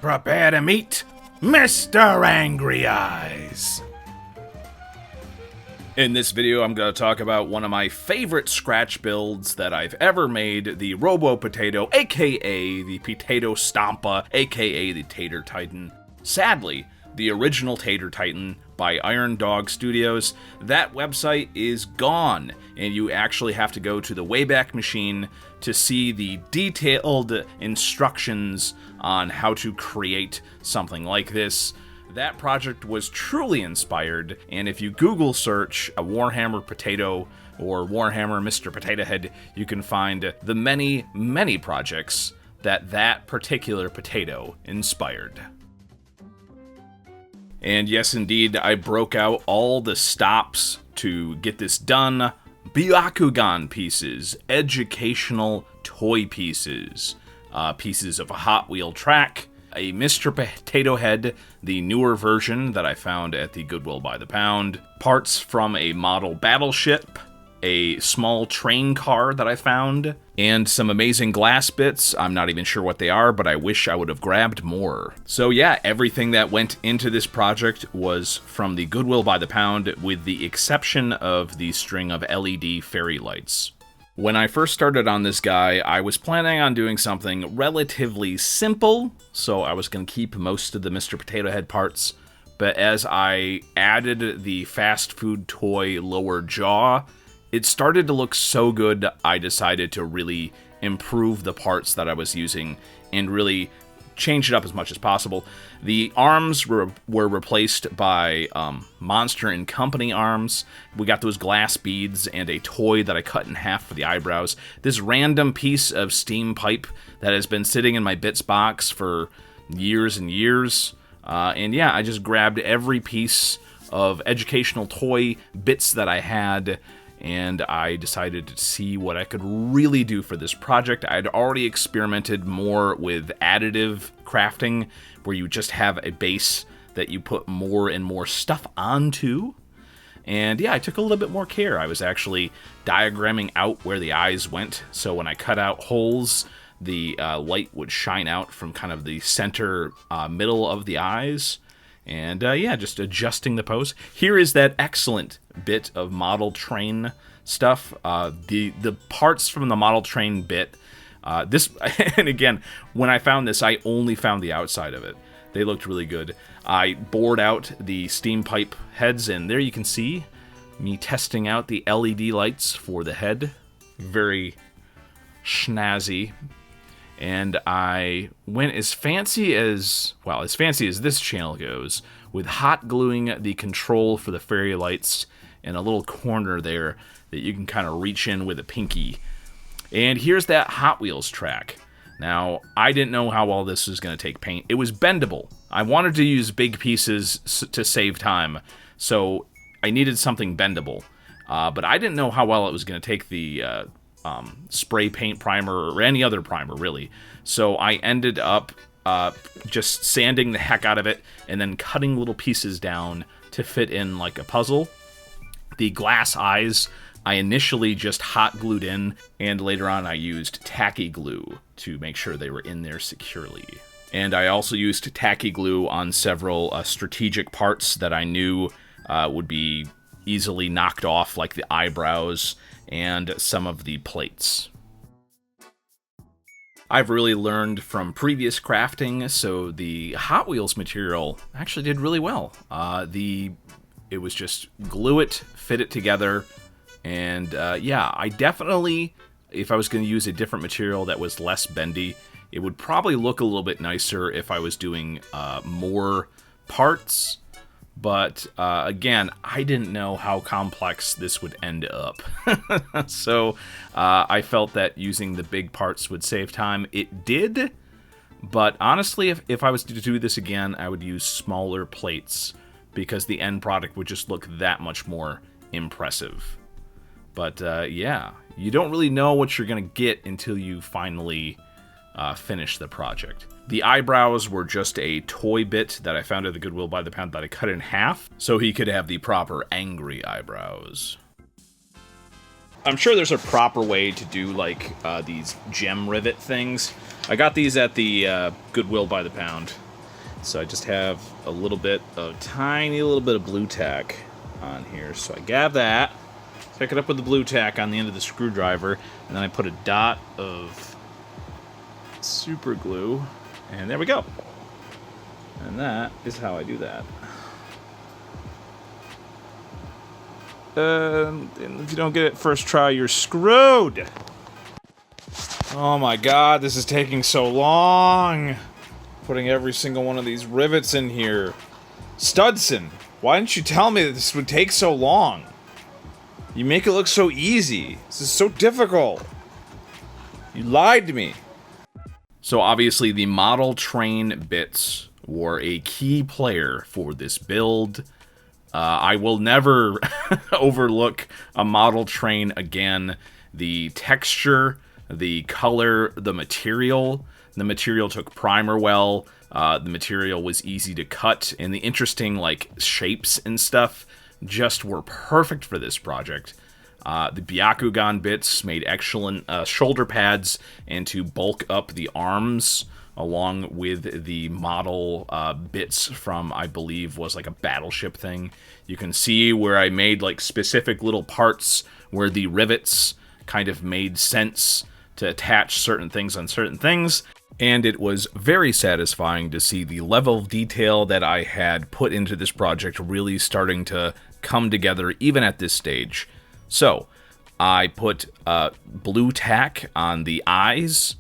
Prepare to meet Mr. Angry Eyes. In this video, I'm going to talk about one of my favorite scratch builds that I've ever made, the Robo Potato, aka the Potato Stompa, aka the Tater Titan. Sadly, the original Tater Titan by Iron Dog Studios, that website is gone, and you actually have to go to the Wayback Machine to see the detailed instructions on how to create something like this. That project was truly inspired, and if you Google search a Warhammer Potato or Warhammer Mr. Potato Head, you can find the many, many projects that particular potato inspired. And yes, indeed, I broke out all the stops to get this done. Byakugan pieces, educational toy pieces, pieces of a Hot Wheel track, a Mr. Potato Head, the newer version that I found at the Goodwill by the pound, parts from a model battleship, a small train car that I found, and some amazing glass bits. I'm not even sure what they are, but I wish I would have grabbed more. So yeah, everything that went into this project was from the Goodwill by the pound, with the exception of the string of LED fairy lights. When I first started on this guy, I was planning on doing something relatively simple, so I was going to keep most of the Mr. Potato Head parts, but as I added the fast food toy lower jaw, it started to look so good, I decided to really improve the parts that I was using and really change it up as much as possible. The arms were replaced by Monster & Company arms. We got those glass beads and a toy that I cut in half for the eyebrows. This random piece of steam pipe that has been sitting in my bits box for years and years. And yeah, I just grabbed every piece of educational toy bits that I had, and I decided to see what I could really do for this project. I'd already experimented more with additive crafting, where you just have a base that you put more and more stuff onto. And yeah, I took a little bit more care. I was actually diagramming out where the eyes went, so when I cut out holes, the light would shine out from kind of the center middle of the eyes. And yeah, just adjusting the pose. Here is that excellent bit of model train stuff. The parts from the model train bit. This, and again, when I found this, I only found the outside of it. They looked really good. I bored out the steam pipe heads, and there you can see me testing out the LED lights for the head. Very snazzy. And I went as fancy as this channel goes, with hot gluing the control for the fairy lights in a little corner there that you can kind of reach in with a pinky. And here's that Hot Wheels track. Now, I didn't know how well this was going to take paint. It was bendable. I wanted to use big pieces to save time, so I needed something bendable. But I didn't know how well it was going to take the spray paint primer or any other primer, really. So I ended up just sanding the heck out of it and then cutting little pieces down to fit in like a puzzle. The glass eyes I initially just hot glued in, and later on I used tacky glue to make sure they were in there securely. And I also used tacky glue on several strategic parts that I knew would be easily knocked off, like the eyebrows and some of the plates. I've really learned from previous crafting, so the Hot Wheels material actually did really well. It was just glue it, fit it together, and yeah, I definitely, if I was going to use a different material that was less bendy, it would probably look a little bit nicer if I was doing more parts. But again, I didn't know how complex this would end up. So I felt that using the big parts would save time. It did, but honestly, if I was to do this again, I would use smaller plates because the end product would just look that much more impressive. But yeah, you don't really know what you're going to get until you finally finish the project. The eyebrows were just a toy bit that I found at the Goodwill by the pound that I cut in half so he could have the proper angry eyebrows. I'm sure there's a proper way to do like these gem rivet things. I got these at the Goodwill by the pound. So I just have a little bit of tiny little bit of blue tack on here. So I grab that, pick it up with the blue tack on the end of the screwdriver, and then I put a dot of super glue, and there we go. And that is how I do that. And if you don't get it first try, you're screwed. Oh my god, this is taking so long. Putting every single one of these rivets in here. Studson, why didn't you tell me that this would take so long? You make it look so easy. This is so difficult. You lied to me. So obviously the model train bits were a key player for this build. I will never overlook a model train again. The texture, the color, the material. The material took primer well. The material was easy to cut, and the interesting like shapes and stuff just were perfect for this project. The Byakugan bits made excellent shoulder pads, and to bulk up the arms along with the model bits from, I believe, was like a battleship thing. You can see where I made like specific little parts where the rivets kind of made sense to attach certain things on certain things. And it was very satisfying to see the level of detail that I had put into this project really starting to come together even at this stage. So, I put blue tack on the eyes,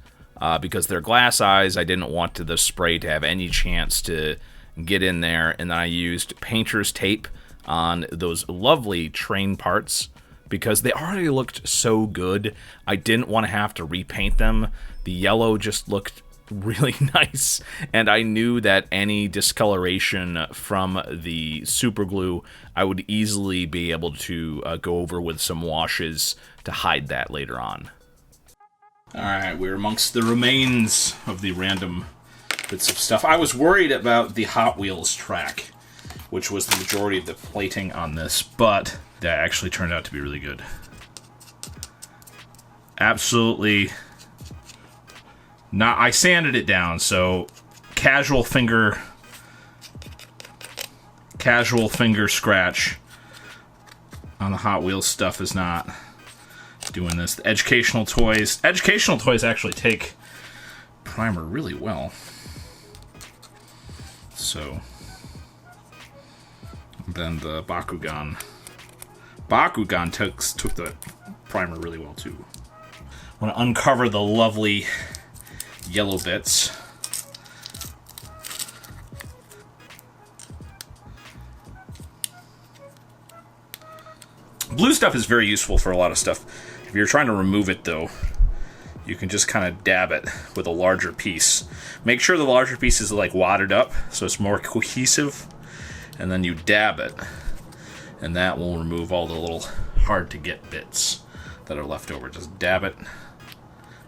because they're glass eyes. I didn't want the spray to have any chance to get in there. And then I used painter's tape on those lovely train parts, because they already looked so good. I didn't want to have to repaint them. The yellow just looked really nice, and I knew that any discoloration from the super glue, I would easily be able to go over with some washes to hide that later on. Alright, we're amongst the remains of the random bits of stuff. I was worried about the Hot Wheels track, which was the majority of the plating on this, but that actually turned out to be really good. Absolutely not. I sanded it down, so casual finger scratch on the Hot Wheels stuff is not doing this. The educational toys actually take primer really well. So then the Bakugan took the primer really well too. I want to uncover the lovely yellow bits. Blue stuff is very useful for a lot of stuff. If you're trying to remove it though, you can just kind of dab it with a larger piece. Make sure the larger piece is like wadded up so it's more cohesive, and then you dab it, and that will remove all the little hard to get bits that are left over. Just dab it,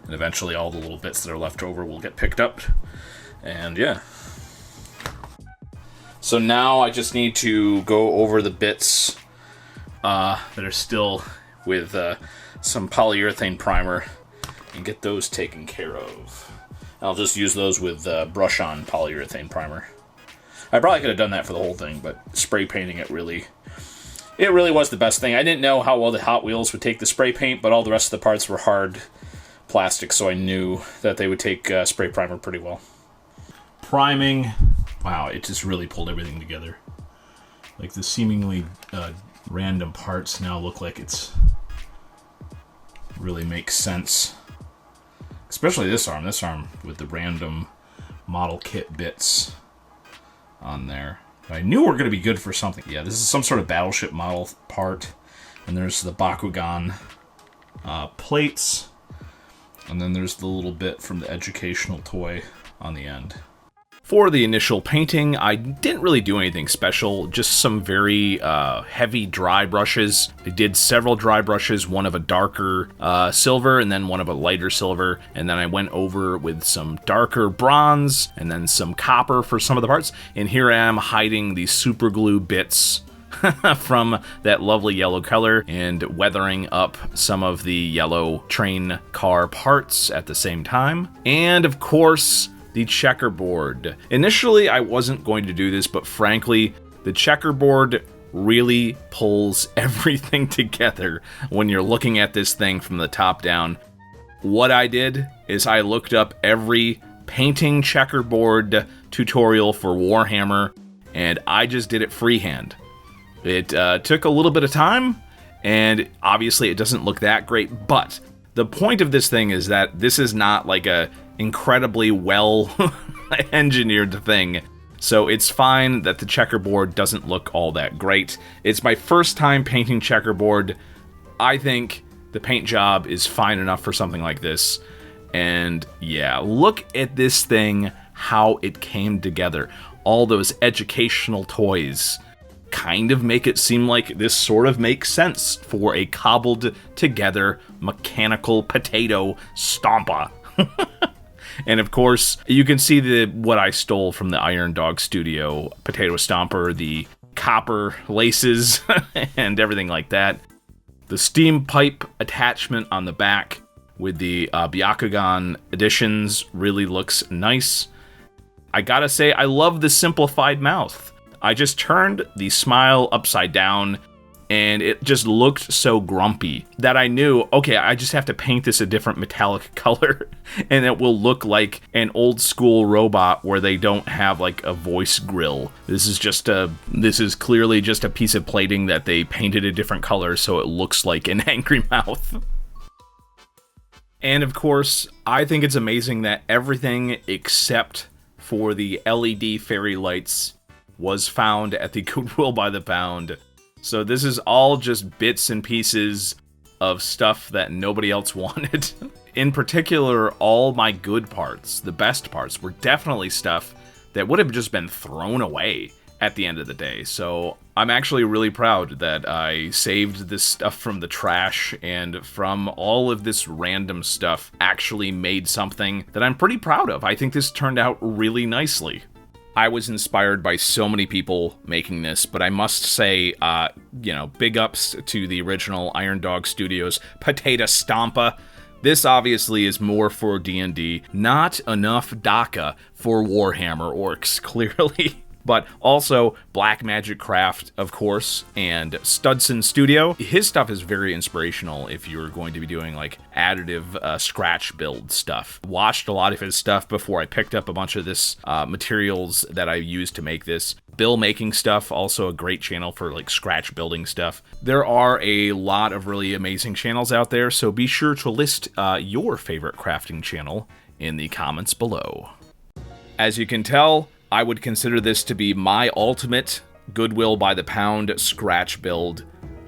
and eventually all the little bits that are left over will get picked up. And yeah. So now I just need to go over the bits that are still with some polyurethane primer and get those taken care of. I'll just use those with brush-on polyurethane primer. I probably could have done that for the whole thing, but spray painting it really was the best thing. I didn't know how well the Hot Wheels would take the spray paint, but all the rest of the parts were hard plastic, so I knew that they would take spray primer pretty well. Priming. Wow, it just really pulled everything together. Like the seemingly random parts now look like it's really makes sense. Especially this arm with the random model kit bits on there. I knew we were going to be good for something. Yeah, this is some sort of battleship model part. And there's the Bakugan plates. And then there's the little bit from the educational toy on the end. For the initial painting, I didn't really do anything special, just some very heavy dry brushes. I did several dry brushes, one of a darker silver and then one of a lighter silver, and then I went over with some darker bronze and then some copper for some of the parts. And here I am hiding the super glue bits from that lovely yellow color and weathering up some of the yellow train car parts at the same time. And of course, the checkerboard. Initially, I wasn't going to do this, but frankly, the checkerboard really pulls everything together when you're looking at this thing from the top down. What I did is I looked up every painting checkerboard tutorial for Warhammer, and I just did it freehand. It took a little bit of time, and obviously it doesn't look that great, but the point of this thing is that this is not like a incredibly well engineered thing. So it's fine that the checkerboard doesn't look all that great. It's my first time painting checkerboard. I think the paint job is fine enough for something like this. And yeah, look at this thing, how it came together. All those educational toys kind of make it seem like this sort of makes sense for a cobbled together mechanical Potato Stompa. And of course, you can see what I stole from the Iron Dog Studio Potato Stomper, the copper laces and everything like that. The steam pipe attachment on the back with the Byakugan additions really looks nice. I gotta say, I love the simplified mouth. I just turned the smile upside down, and it just looked so grumpy that I knew, okay, I just have to paint this a different metallic color, and it will look like an old school robot where they don't have like a voice grill. This is clearly just a piece of plating that they painted a different color so it looks like an angry mouth. And of course, I think it's amazing that everything except for the LED fairy lights was found at the Goodwill by the pound. So this is all just bits and pieces of stuff that nobody else wanted. In particular, all my good parts, the best parts, were definitely stuff that would have just been thrown away at the end of the day. So I'm actually really proud that I saved this stuff from the trash, and from all of this random stuff actually made something that I'm pretty proud of. I think this turned out really nicely. I was inspired by so many people making this, but I must say, big ups to the original Iron Dog Studios Potato Stompa. This obviously is more for D&D, not enough DACA for Warhammer orcs, clearly. But also Black Magic Craft, of course, and Studson Studio. His stuff is very inspirational if you're going to be doing like additive scratch build stuff. Watched a lot of his stuff before I picked up a bunch of this materials that I used to make this. Bill Making Stuff, also a great channel for like scratch building stuff. There are a lot of really amazing channels out there, so be sure to list your favorite crafting channel in the comments below. As you can tell, I would consider this to be my ultimate Goodwill by the pound scratch build.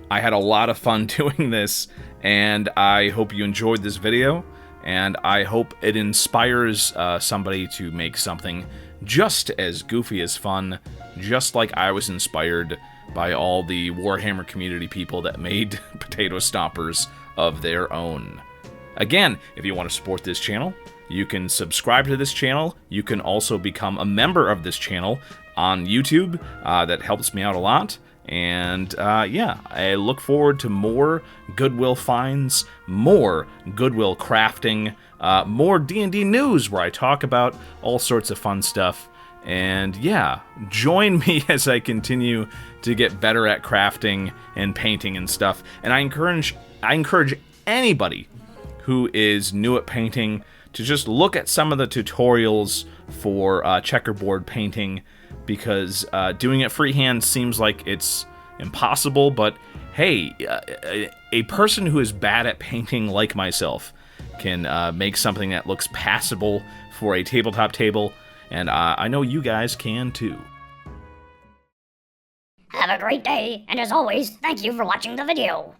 I had a lot of fun doing this, and I hope you enjoyed this video, and I hope it inspires somebody to make something just as goofy as fun, just like I was inspired by all the Warhammer community people that made Potato Stompers of their own. Again, if you want to support this channel, you can subscribe to this channel. You can also become a member of this channel on YouTube. That helps me out a lot. And yeah, I look forward to more Goodwill finds, more Goodwill crafting, more D&D news where I talk about all sorts of fun stuff. And yeah, join me as I continue to get better at crafting and painting and stuff. And I encourage anybody who is new at painting to just look at some of the tutorials for checkerboard painting, because doing it freehand seems like it's impossible, but hey, a person who is bad at painting like myself can make something that looks passable for a tabletop table, and I know you guys can too. Have a great day, and as always, thank you for watching the video.